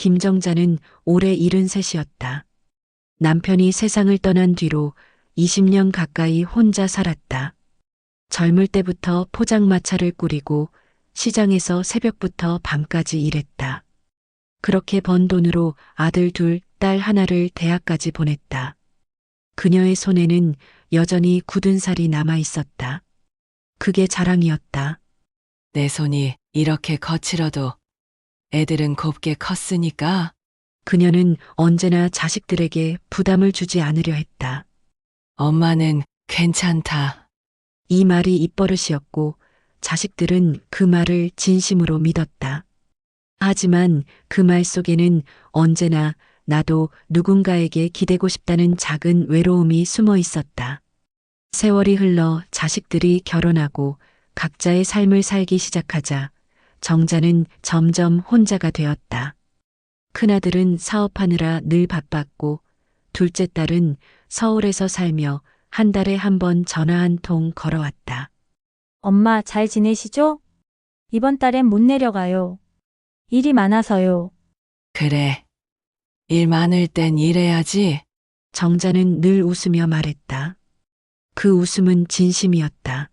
김정자는 올해 73이었다. 남편이 세상을 떠난 뒤로 20년 가까이 혼자 살았다. 젊을 때부터 포장마차를 꾸리고 시장에서 새벽부터 밤까지 일했다. 그렇게 번 돈으로 아들 둘, 딸 하나를 대학까지 보냈다. 그녀의 손에는 여전히 굳은 살이 남아 있었다. 그게 자랑이었다. 내 손이 이렇게 거칠어도 애들은 곱게 컸으니까. 그녀는 언제나 자식들에게 부담을 주지 않으려 했다. 엄마는 괜찮다. 이 말이 입버릇이었고 자식들은 그 말을 진심으로 믿었다. 하지만 그 말 속에는 언제나 나도 누군가에게 기대고 싶다는 작은 외로움이 숨어 있었다. 세월이 흘러 자식들이 결혼하고 각자의 삶을 살기 시작하자 정자는 점점 혼자가 되었다. 큰아들은 사업하느라 늘 바빴고 둘째 딸은 서울에서 살며 한 달에 한 번 전화 한 통 걸어왔다. 엄마 잘 지내시죠? 이번 달엔 못 내려가요. 일이 많아서요. 그래. 일 많을 땐 일해야지. 정자는 늘 웃으며 말했다. 그 웃음은 진심이었다.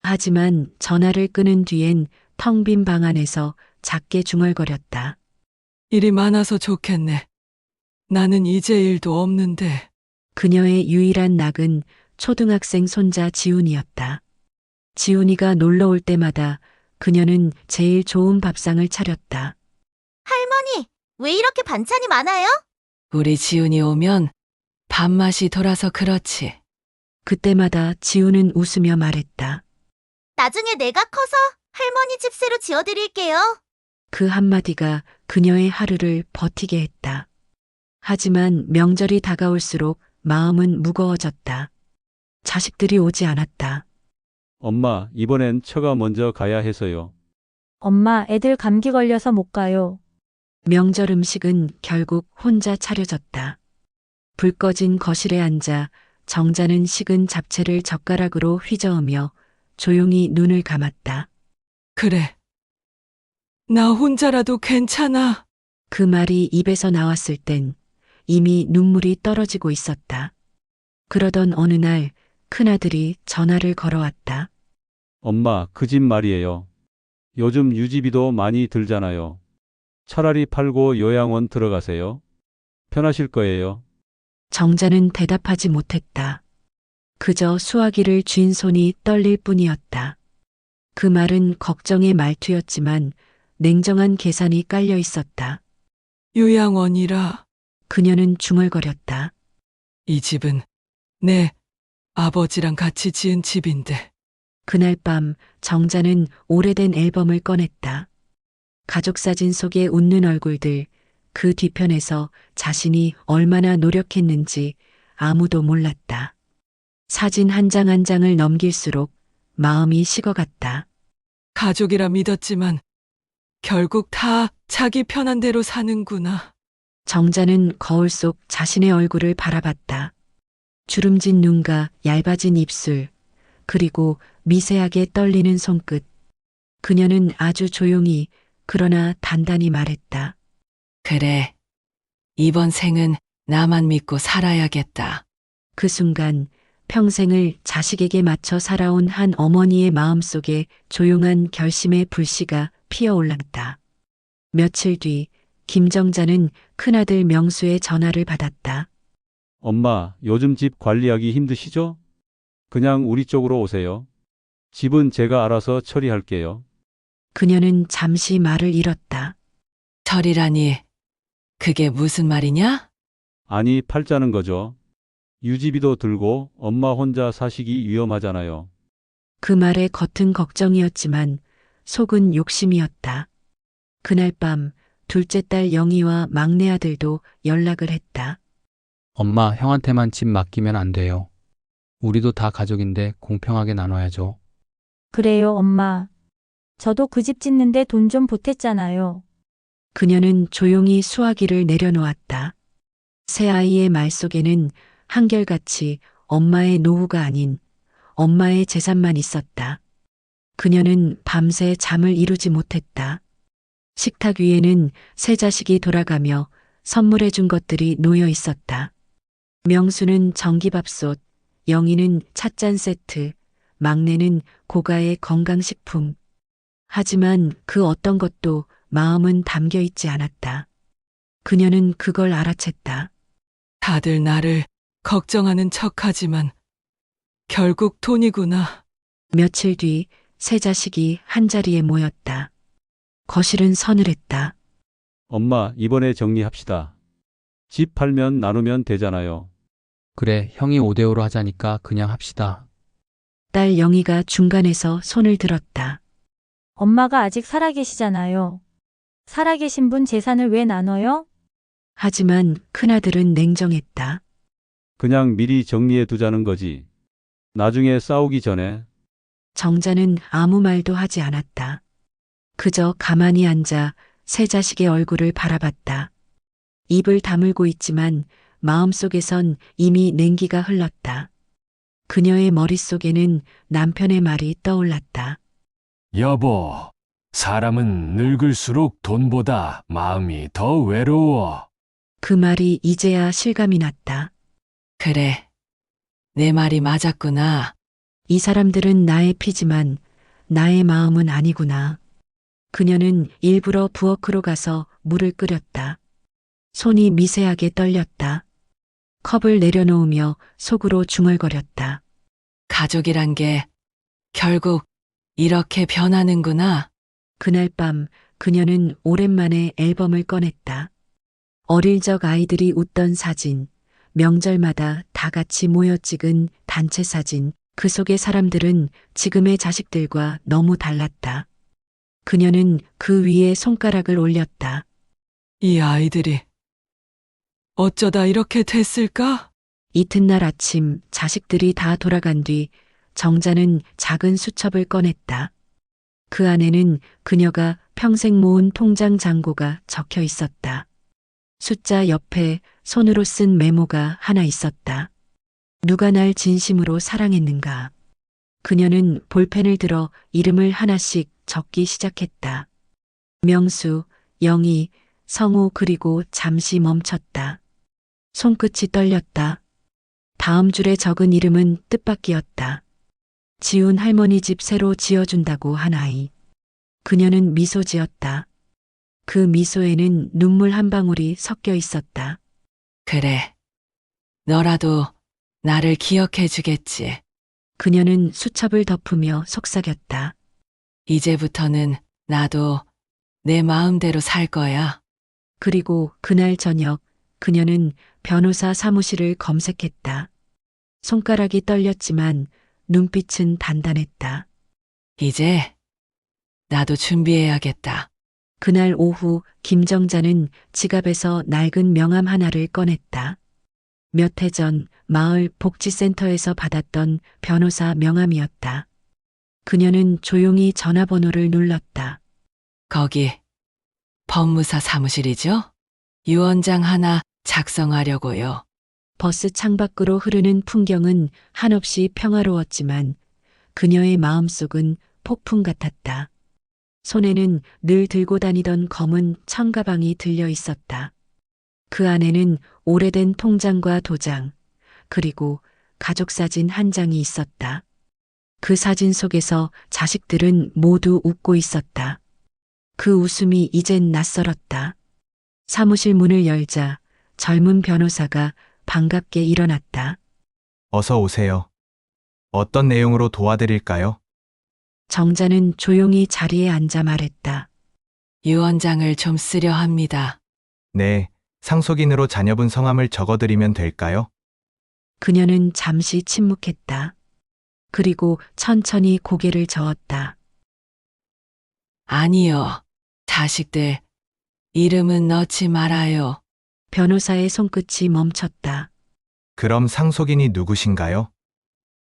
하지만 전화를 끊은 뒤엔 텅 빈 방 안에서 작게 중얼거렸다. 일이 많아서 좋겠네. 나는 이제 일도 없는데. 그녀의 유일한 낙은 초등학생 손자 지훈이었다. 지훈이가 놀러 올 때마다 그녀는 제일 좋은 밥상을 차렸다. 할머니, 왜 이렇게 반찬이 많아요? 우리 지훈이 오면 밥맛이 돌아서 그렇지. 그때마다 지훈은 웃으며 말했다. 나중에 내가 커서 할머니 집세로 지어드릴게요. 그 한마디가 그녀의 하루를 버티게 했다. 하지만 명절이 다가올수록 마음은 무거워졌다. 자식들이 오지 않았다. 엄마, 이번엔 처가 먼저 가야 해서요. 엄마 애들 감기 걸려서 못 가요. 명절 음식은 결국 혼자 차려졌다. 불 꺼진 거실에 앉아 정자는 식은 잡채를 젓가락으로 휘저으며 조용히 눈을 감았다. 그래. 나 혼자라도 괜찮아. 그 말이 입에서 나왔을 땐 이미 눈물이 떨어지고 있었다. 그러던 어느 날 큰아들이 전화를 걸어왔다. 엄마, 그 집 말이에요. 요즘 유지비도 많이 들잖아요. 차라리 팔고 요양원 들어가세요. 편하실 거예요. 정자는 대답하지 못했다. 그저 수화기를 쥔 손이 떨릴 뿐이었다. 그 말은 걱정의 말투였지만 냉정한 계산이 깔려 있었다. 요양원이라. 그녀는 중얼거렸다. 이 집은 내 아버지랑 같이 지은 집인데. 그날 밤 정자는 오래된 앨범을 꺼냈다. 가족 사진 속에 웃는 얼굴들, 그 뒤편에서 자신이 얼마나 노력했는지 아무도 몰랐다. 사진 한 장 한 장을 넘길수록 마음이 식어갔다. 가족이라 믿었지만 결국 다 자기 편한 대로 사는구나. 정자는 거울 속 자신의 얼굴을 바라봤다. 주름진 눈과 얇아진 입술, 그리고 미세하게 떨리는 손끝. 그녀는 아주 조용히 그러나 단단히 말했다. 그래. 이번 생은 나만 믿고 살아야겠다. 그 순간 평생을 자식에게 맞춰 살아온 한 어머니의 마음속에 조용한 결심의 불씨가 피어올랐다. 며칠 뒤 김정자는 큰아들 명수의 전화를 받았다. 엄마, 요즘 집 관리하기 힘드시죠? 그냥 우리 쪽으로 오세요. 집은 제가 알아서 처리할게요. 그녀는 잠시 말을 잃었다. 철이라니. 그게 무슨 말이냐? 아니, 팔자는 거죠. 유지비도 들고 엄마 혼자 사시기 위험하잖아요. 그 말에 겉은 걱정이었지만 속은 욕심이었다. 그날 밤 둘째 딸 영희와 막내 아들도 연락을 했다. 엄마, 형한테만 집 맡기면 안 돼요. 우리도 다 가족인데 공평하게 나눠야죠. 그래요, 엄마. 저도 그 집 짓는데 돈 좀 보탰잖아요. 그녀는 조용히 수화기를 내려놓았다. 새 아이의 말 속에는 한결같이 엄마의 노후가 아닌 엄마의 재산만 있었다. 그녀는 밤새 잠을 이루지 못했다. 식탁 위에는 세 자식이 돌아가며 선물해 준 것들이 놓여 있었다. 명수는 전기밥솥, 영희는 찻잔 세트, 막내는 고가의 건강식품. 하지만 그 어떤 것도 마음은 담겨 있지 않았다. 그녀는 그걸 알아챘다. 다들 나를 걱정하는 척하지만 결국 돈이구나. 며칠 뒤 세 자식이 한자리에 모였다. 거실은 서늘했다. 엄마, 이번에 정리합시다. 집 팔면 나누면 되잖아요. 그래, 형이 5대5로 하자니까 그냥 합시다. 딸 영희가 중간에서 손을 들었다. 엄마가 아직 살아계시잖아요. 살아계신 분 재산을 왜 나눠요? 하지만 큰아들은 냉정했다. 그냥 미리 정리해 두자는 거지. 나중에 싸우기 전에. 정자는 아무 말도 하지 않았다. 그저 가만히 앉아 세 자식의 얼굴을 바라봤다. 입을 다물고 있지만 마음속에선 이미 냉기가 흘렀다. 그녀의 머릿속에는 남편의 말이 떠올랐다. 여보, 사람은 늙을수록 돈보다 마음이 더 외로워. 그 말이 이제야 실감이 났다. 그래. 내 말이 맞았구나. 이 사람들은 나의 피지만 나의 마음은 아니구나. 그녀는 일부러 부엌으로 가서 물을 끓였다. 손이 미세하게 떨렸다. 컵을 내려놓으며 속으로 중얼거렸다. 가족이란 게 결국 이렇게 변하는구나. 그날 밤 그녀는 오랜만에 앨범을 꺼냈다. 어릴 적 아이들이 웃던 사진, 명절마다 다 같이 모여 찍은 단체 사진, 그 속의 사람들은 지금의 자식들과 너무 달랐다. 그녀는 그 위에 손가락을 올렸다. 이 아이들이 어쩌다 이렇게 됐을까? 이튿날 아침 자식들이 다 돌아간 뒤 정자는 작은 수첩을 꺼냈다. 그 안에는 그녀가 평생 모은 통장 잔고가 적혀 있었다. 숫자 옆에 손으로 쓴 메모가 하나 있었다. 누가 날 진심으로 사랑했는가? 그녀는 볼펜을 들어 이름을 하나씩 적기 시작했다. 명수, 영희, 성우 그리고 잠시 멈췄다. 손끝이 떨렸다. 다음 줄에 적은 이름은 뜻밖이었다. 지훈 할머니 집 새로 지어준다고 한 아이. 그녀는 미소 지었다. 그 미소에는 눈물 한 방울이 섞여 있었다. 그래. 너라도 나를 기억해 주겠지. 그녀는 수첩을 덮으며 속삭였다. 이제부터는 나도 내 마음대로 살 거야. 그리고 그날 저녁 그녀는 변호사 사무실을 검색했다. 손가락이 떨렸지만 눈빛은 단단했다. 이제 나도 준비해야겠다. 그날 오후 김정자는 지갑에서 낡은 명함 하나를 꺼냈다. 몇 해 전 마을 복지센터에서 받았던 변호사 명함이었다. 그녀는 조용히 전화번호를 눌렀다. 거기 법무사 사무실이죠? 유언장 하나 작성하려고요. 버스 창밖으로 흐르는 풍경은 한없이 평화로웠지만 그녀의 마음속은 폭풍 같았다. 손에는 늘 들고 다니던 검은 청가방이 들려 있었다. 그 안에는 오래된 통장과 도장, 그리고 가족 사진 한 장이 있었다. 그 사진 속에서 자식들은 모두 웃고 있었다. 그 웃음이 이젠 낯설었다. 사무실 문을 열자 젊은 변호사가 반갑게 일어났다. 어서 오세요. 어떤 내용으로 도와드릴까요? 정자는 조용히 자리에 앉아 말했다. 유언장을 좀 쓰려 합니다. 네, 상속인으로 자녀분 성함을 적어드리면 될까요? 그녀는 잠시 침묵했다. 그리고 천천히 고개를 저었다. 아니요. 자식들 이름은 넣지 말아요. 변호사의 손끝이 멈췄다. 그럼 상속인이 누구신가요?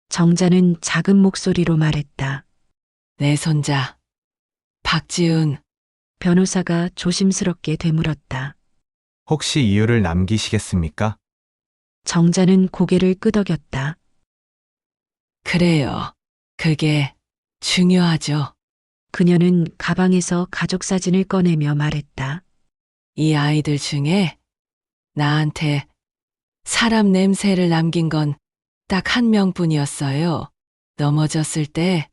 정자는 작은 목소리로 말했다. 내 손자 박지훈. 변호사가 조심스럽게 되물었다. 혹시 이유를 남기시겠습니까? 정자는 고개를 끄덕였다. 그래요. 그게 중요하죠. 그녀는 가방에서 가족 사진을 꺼내며 말했다. 이 아이들 중에 나한테 사람 냄새를 남긴 건 딱 한 명뿐이었어요. 넘어졌을 때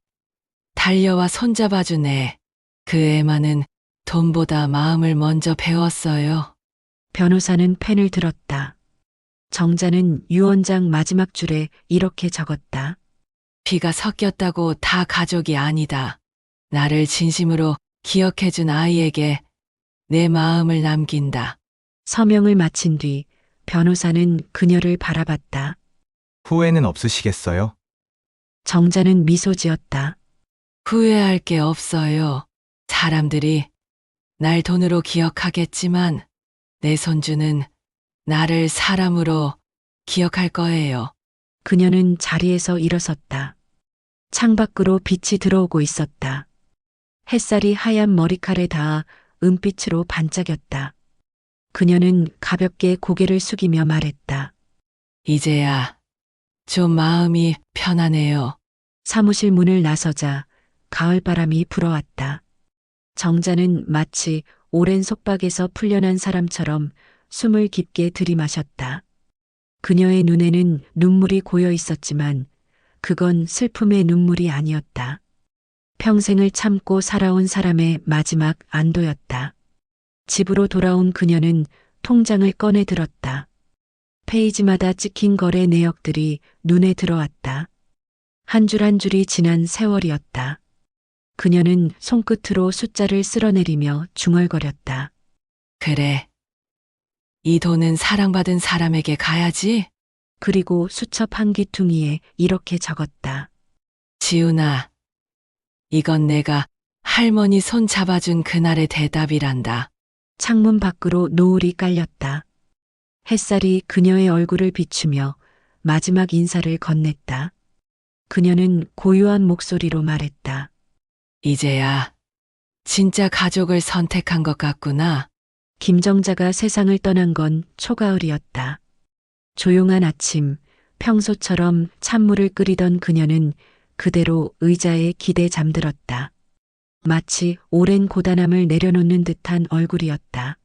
달려와 손잡아준 애. 그 애만은 돈보다 마음을 먼저 배웠어요. 변호사는 펜을 들었다. 정자는 유언장 마지막 줄에 이렇게 적었다. 피가 섞였다고 다 가족이 아니다. 나를 진심으로 기억해준 아이에게 내 마음을 남긴다. 서명을 마친 뒤 변호사는 그녀를 바라봤다. 후회는 없으시겠어요? 정자는 미소 지었다. 후회할 게 없어요. 사람들이 날 돈으로 기억하겠지만 내 손주는 나를 사람으로 기억할 거예요. 그녀는 자리에서 일어섰다. 창밖으로 빛이 들어오고 있었다. 햇살이 하얀 머리칼에 닿아 은빛으로 반짝였다. 그녀는 가볍게 고개를 숙이며 말했다. 이제야 좀 마음이 편하네요. 사무실 문을 나서자 가을바람이 불어왔다. 정자는 마치 오랜 속박에서 풀려난 사람처럼 숨을 깊게 들이마셨다. 그녀의 눈에는 눈물이 고여 있었지만 그건 슬픔의 눈물이 아니었다. 평생을 참고 살아온 사람의 마지막 안도였다. 집으로 돌아온 그녀는 통장을 꺼내 들었다. 페이지마다 찍힌 거래 내역들이 눈에 들어왔다. 한 줄 한 줄이 지난 세월이었다. 그녀는 손끝으로 숫자를 쓸어내리며 중얼거렸다. 그래. 이 돈은 사랑받은 사람에게 가야지. 그리고 수첩 한 귀퉁이에 이렇게 적었다. 지훈아, 이건 내가 할머니 손 잡아준 그날의 대답이란다. 창문 밖으로 노을이 깔렸다. 햇살이 그녀의 얼굴을 비추며 마지막 인사를 건넸다. 그녀는 고요한 목소리로 말했다. 이제야 진짜 가족을 선택한 것 같구나. 김정자가 세상을 떠난 건 초가을이었다. 조용한 아침, 평소처럼 찬물을 끓이던 그녀는 그대로 의자에 기대 잠들었다. 마치 오랜 고단함을 내려놓는 듯한 얼굴이었다.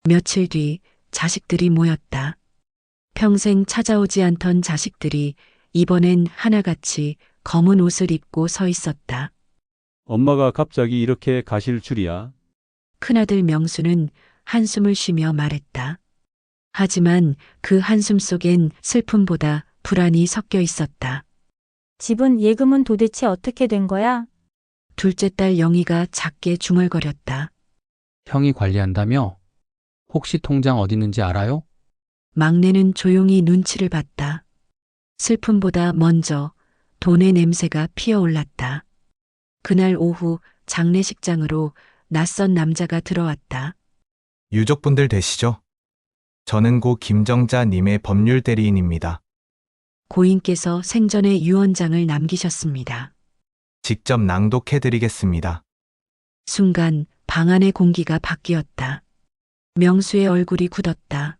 며칠 뒤 자식들이 모였다. 평생 찾아오지 않던 자식들이 이번엔 하나같이 검은 옷을 입고 서 있었다. 엄마가 갑자기 이렇게 가실 줄이야. 큰아들 명수는 한숨을 쉬며 말했다. 하지만 그 한숨 속엔 슬픔보다 불안이 섞여 있었다. 집은 예금은 도대체 어떻게 된 거야? 둘째 딸 영희가 작게 중얼거렸다. 형이 관리한다며? 혹시 통장 어디 있는지 알아요? 막내는 조용히 눈치를 봤다. 슬픔보다 먼저 돈의 냄새가 피어올랐다. 그날 오후 장례식장으로 낯선 남자가 들어왔다. 유족분들 되시죠? 저는 고 김정자 님의 법률 대리인입니다. 고인께서 생전에 유언장을 남기셨습니다. 직접 낭독해드리겠습니다. 순간 방 안의 공기가 바뀌었다. 명수의 얼굴이 굳었다.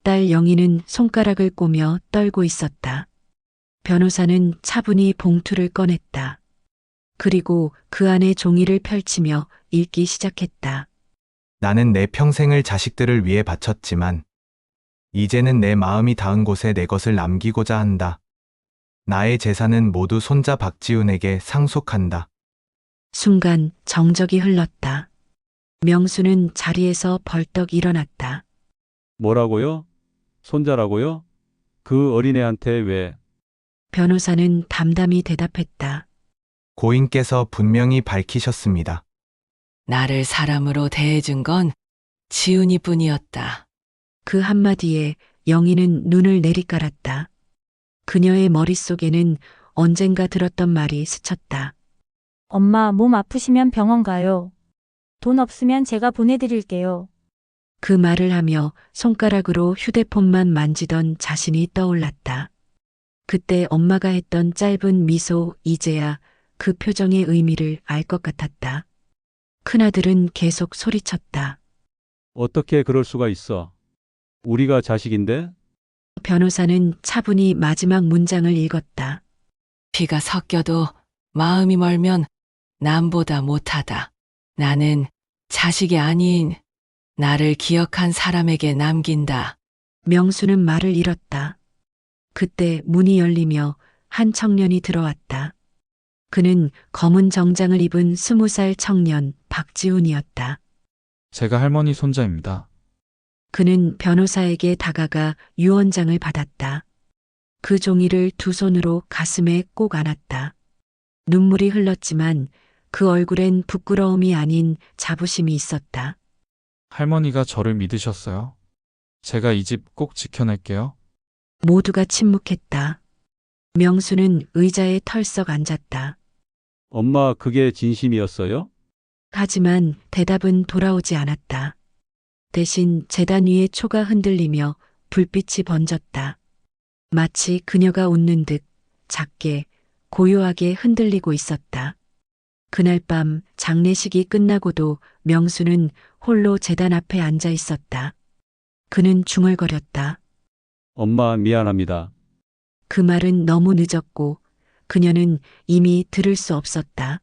딸 영희는 손가락을 꼬며 떨고 있었다. 변호사는 차분히 봉투를 꺼냈다. 그리고 그 안에 종이를 펼치며 읽기 시작했다. 나는 내 평생을 자식들을 위해 바쳤지만 이제는 내 마음이 닿은 곳에 내 것을 남기고자 한다. 나의 재산은 모두 손자 박지훈에게 상속한다. 순간 정적이 흘렀다. 명수는 자리에서 벌떡 일어났다. 뭐라고요? 손자라고요? 그 어린애한테 왜? 변호사는 담담히 대답했다. 고인께서 분명히 밝히셨습니다. 나를 사람으로 대해준 건 지훈이 뿐이었다. 그 한마디에 영희는 눈을 내리깔았다. 그녀의 머릿속에는 언젠가 들었던 말이 스쳤다. 엄마 몸 아프시면 병원 가요. 돈 없으면 제가 보내드릴게요. 그 말을 하며 손가락으로 휴대폰만 만지던 자신이 떠올랐다. 그때 엄마가 했던 짧은 미소, 이제야 그 표정의 의미를 알 것 같았다. 큰아들은 계속 소리쳤다. 어떻게 그럴 수가 있어? 우리가 자식인데? 변호사는 차분히 마지막 문장을 읽었다. 피가 섞여도 마음이 멀면 남보다 못하다. 나는 자식이 아닌 나를 기억한 사람에게 남긴다. 명수는 말을 잃었다. 그때 문이 열리며 한 청년이 들어왔다. 그는 검은 정장을 입은 20살 청년 박지훈이었다. 제가 할머니 손자입니다. 그는 변호사에게 다가가 유언장을 받았다. 그 종이를 두 손으로 가슴에 꼭 안았다. 눈물이 흘렀지만 그 얼굴엔 부끄러움이 아닌 자부심이 있었다. 할머니가 저를 믿으셨어요. 제가 이 집 꼭 지켜낼게요. 모두가 침묵했다. 명수는 의자에 털썩 앉았다. 엄마, 그게 진심이었어요? 하지만 대답은 돌아오지 않았다. 대신 제단 위의 초가 흔들리며 불빛이 번졌다. 마치 그녀가 웃는 듯 작게 고요하게 흔들리고 있었다. 그날 밤 장례식이 끝나고도 명수는 홀로 제단 앞에 앉아 있었다. 그는 중얼거렸다. 엄마, 미안합니다. 그 말은 너무 늦었고 그녀는 이미 들을 수 없었다.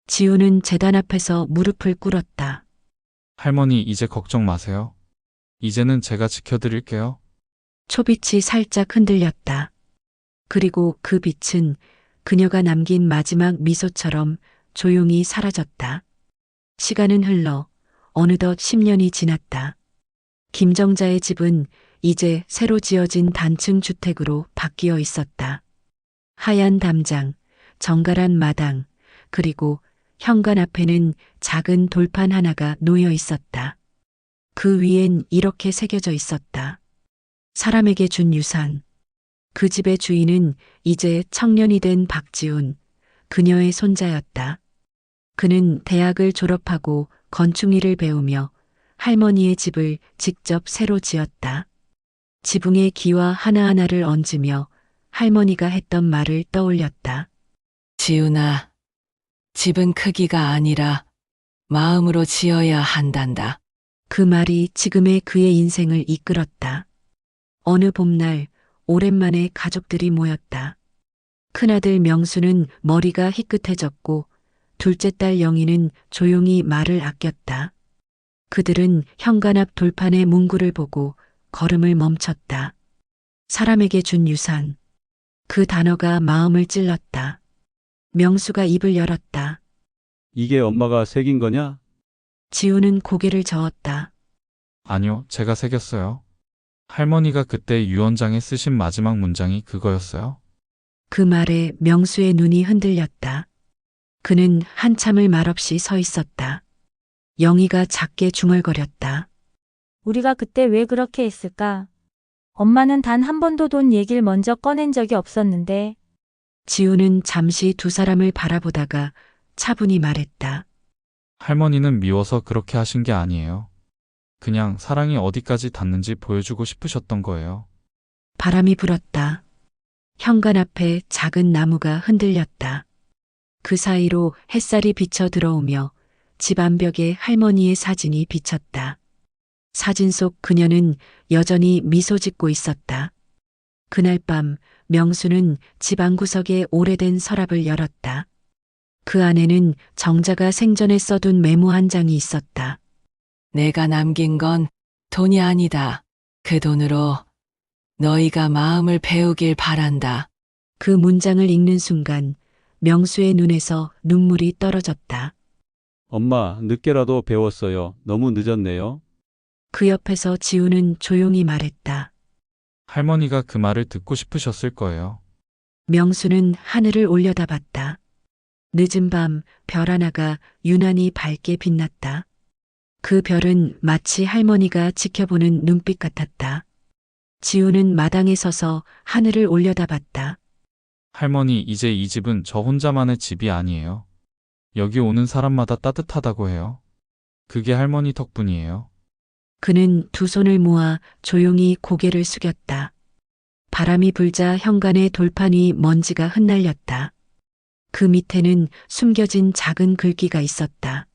지우는 제단 앞에서 무릎을 꿇었다. 할머니 이제 걱정 마세요. 이제는 제가 지켜드릴게요. 초빛이 살짝 흔들렸다. 그리고 그 빛은 그녀가 남긴 마지막 미소처럼 조용히 사라졌다. 시간은 흘러 어느덧 10년이 지났다. 김정자의 집은 이제 새로 지어진 단층 주택으로 바뀌어 있었다. 하얀 담장, 정갈한 마당, 그리고 현관 앞에는 작은 돌판 하나가 놓여 있었다. 그 위엔 이렇게 새겨져 있었다. 사람에게 준 유산. 그 집의 주인은 이제 청년이 된 박지훈, 그녀의 손자였다. 그는 대학을 졸업하고 건축일을 배우며 할머니의 집을 직접 새로 지었다. 지붕에 기와 하나하나를 얹으며 할머니가 했던 말을 떠올렸다. 지훈아, 집은 크기가 아니라 마음으로 지어야 한단다. 그 말이 지금의 그의 인생을 이끌었다. 어느 봄날 오랜만에 가족들이 모였다. 큰아들 명수는 머리가 희끗해졌고 둘째 딸 영희는 조용히 말을 아꼈다. 그들은 현관 앞 돌판의 문구를 보고 걸음을 멈췄다. 사람에게 준 유산. 그 단어가 마음을 찔렀다. 명수가 입을 열었다. 이게 엄마가 새긴 거냐? 지우는 고개를 저었다. 아니요, 제가 새겼어요. 할머니가 그때 유언장에 쓰신 마지막 문장이 그거였어요. 그 말에 명수의 눈이 흔들렸다. 그는 한참을 말없이 서 있었다. 영희가 작게 중얼거렸다. 우리가 그때 왜 그렇게 했을까? 엄마는 단 한 번도 돈 얘기를 먼저 꺼낸 적이 없었는데. 지우는 잠시 두 사람을 바라보다가 차분히 말했다. 할머니는 미워서 그렇게 하신 게 아니에요. 그냥 사랑이 어디까지 닿는지 보여주고 싶으셨던 거예요. 바람이 불었다. 현관 앞에 작은 나무가 흔들렸다. 그 사이로 햇살이 비쳐 들어오며 집 안벽에 할머니의 사진이 비쳤다. 사진 속 그녀는 여전히 미소 짓고 있었다. 그날 밤 명수는 집 안구석에 오래된 서랍을 열었다. 그 안에는 정자가 생전에 써둔 메모 한 장이 있었다. 내가 남긴 건 돈이 아니다. 그 돈으로 너희가 마음을 배우길 바란다. 그 문장을 읽는 순간 명수의 눈에서 눈물이 떨어졌다. 엄마, 늦게라도 배웠어요. 너무 늦었네요. 그 옆에서 지우는 조용히 말했다. 할머니가 그 말을 듣고 싶으셨을 거예요. 명수는 하늘을 올려다봤다. 늦은 밤 별 하나가 유난히 밝게 빛났다. 그 별은 마치 할머니가 지켜보는 눈빛 같았다. 지우는 마당에 서서 하늘을 올려다봤다. 할머니, 이제 이 집은 저 혼자만의 집이 아니에요. 여기 오는 사람마다 따뜻하다고 해요. 그게 할머니 덕분이에요. 그는 두 손을 모아 조용히 고개를 숙였다. 바람이 불자 현관의 돌판 위 먼지가 흩날렸다. 그 밑에는 숨겨진 작은 글귀가 있었다.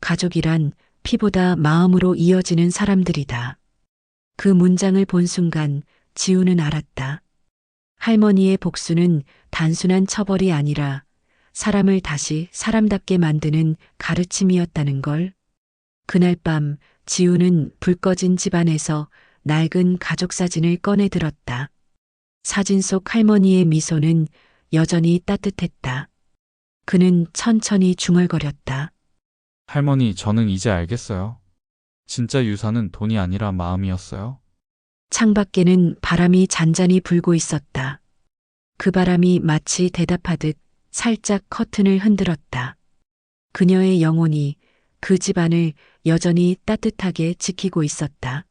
가족이란 피보다 마음으로 이어지는 사람들이다. 그 문장을 본 순간 지우는 알았다. 할머니의 복수는 단순한 처벌이 아니라 사람을 다시 사람답게 만드는 가르침이었다는 걸. 그날 밤 지우는 불 꺼진 집안에서 낡은 가족 사진을 꺼내 들었다. 사진 속 할머니의 미소는 여전히 따뜻했다. 그는 천천히 중얼거렸다. 할머니, 저는 이제 알겠어요. 진짜 유산은 돈이 아니라 마음이었어요. 창밖에는 바람이 잔잔히 불고 있었다. 그 바람이 마치 대답하듯 살짝 커튼을 흔들었다. 그녀의 영혼이 그 집안을 여전히 따뜻하게 지키고 있었다.